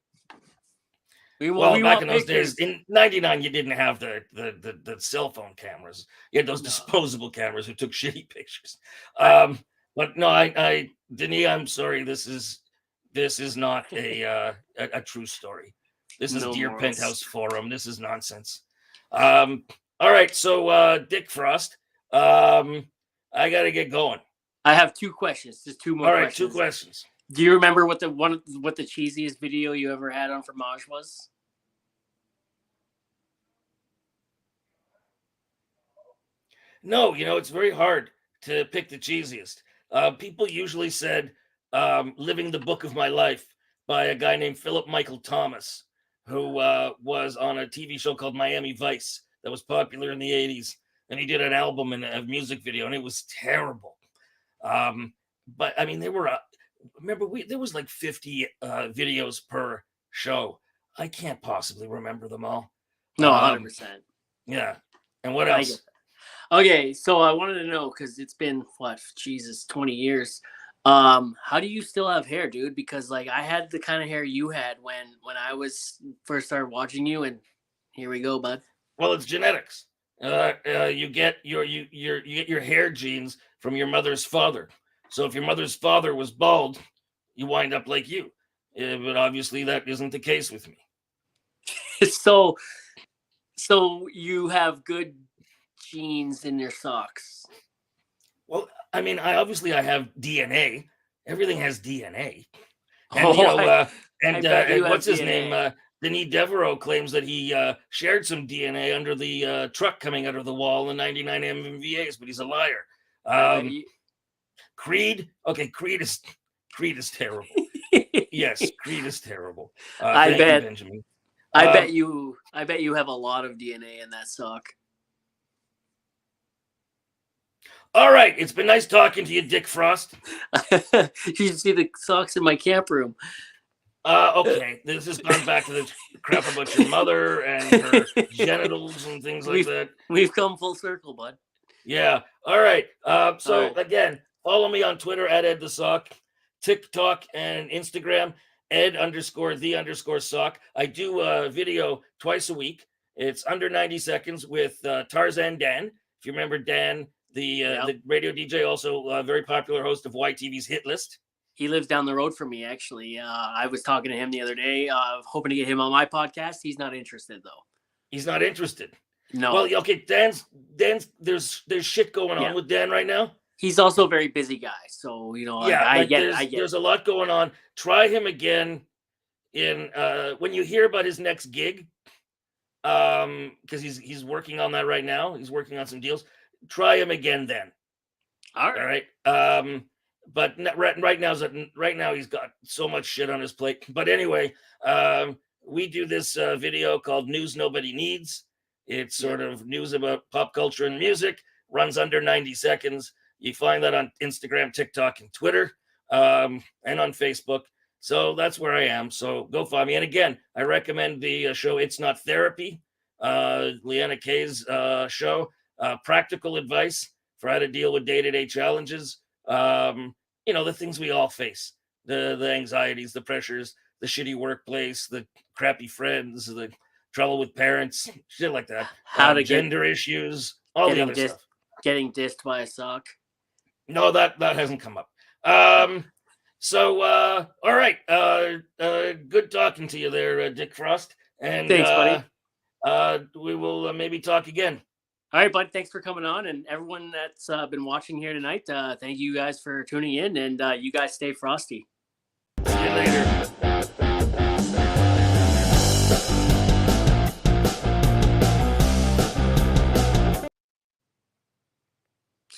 Back in those days, in '99, you didn't have the cell phone cameras. You had those disposable cameras who took shitty pictures. But no, Denis, I'm sorry. This is not a true story. This is Dear morals. Penthouse Forum. This is nonsense. All right, so Dick Frost, I gotta get going. I have 2 questions. Just 2 more. All right, questions. 2 questions. Do you remember what the cheesiest video you ever had on Fromage was? No, it's very hard to pick the cheesiest. People usually said Living the Book of My Life by a guy named Philip Michael Thomas, who was on a TV show called Miami Vice that was popular in the 80s. And he did an album and a music video, and it was terrible. But I mean, there was like 50 videos per show. I can't possibly remember them all. No, 100%. Yeah. And what else? Okay, so I wanted to know, because it's been 20 years. How do you still have hair, dude? Because like I had the kind of hair you had when I was first started watching you, and here we go, bud. Well, it's genetics. You get your hair genes from your mother's father. So if your mother's father was bald, you wind up like you. But obviously that isn't the case with me. So you have good genes in your socks. Well, I mean, I have DNA. Everything has DNA. And what's his name? Denis Devereaux claims that he shared some DNA under the truck coming out of the wall in 99 MMVAs, but he's a liar. Creed. Okay, Creed is terrible. Yes, Creed is terrible. I Thank bet. you, Benjamin. I bet you have a lot of DNA in that sock. All right, it's been nice talking to you, Dick Frost. You should see the socks in my camp room. Okay, this has gone back to the crap about your mother and her genitals and things like that. We've come full circle, bud. Yeah. All right. So All right. again, follow me on Twitter at Ed the Sock, TikTok and Instagram, Ed_the_sock. I do a video twice a week. It's under 90 seconds with Tarzan Dan. If you remember Dan, the radio DJ, also a very popular host of YTV's Hit List. He lives down the road from me, actually. I was talking to him the other day, hoping to get him on my podcast. He's not interested, though. He's not interested. No. Well, okay, Dan's. There's shit going on with Dan right now. He's also a very busy guy, so I get it. There's a lot going on. Try him again in when you hear about his next gig, because he's working on that right now. He's working on some deals. Try him again then. All right. But right now he's got so much shit on his plate. But anyway, we do this video called News Nobody Needs. It's sort of news about pop culture and music. Runs under 90 seconds. You find that on Instagram, TikTok, and Twitter, and on Facebook. So that's where I am. So go find me. And again, I recommend the show It's Not Therapy, Leanna Kay's show. Practical advice for how to deal with day-to-day challenges. The things we all face, the anxieties, the pressures, the shitty workplace, the crappy friends, the trouble with parents, shit like that. How to gender issues, all the other stuff. Getting dissed by a sock. No, that hasn't come up. All right. Good talking to you there, Dick Frost. And thanks, buddy. We will maybe talk again. All right, bud. Thanks for coming on, and everyone that's been watching here tonight. Thank you guys for tuning in, and you guys stay frosty. See you later.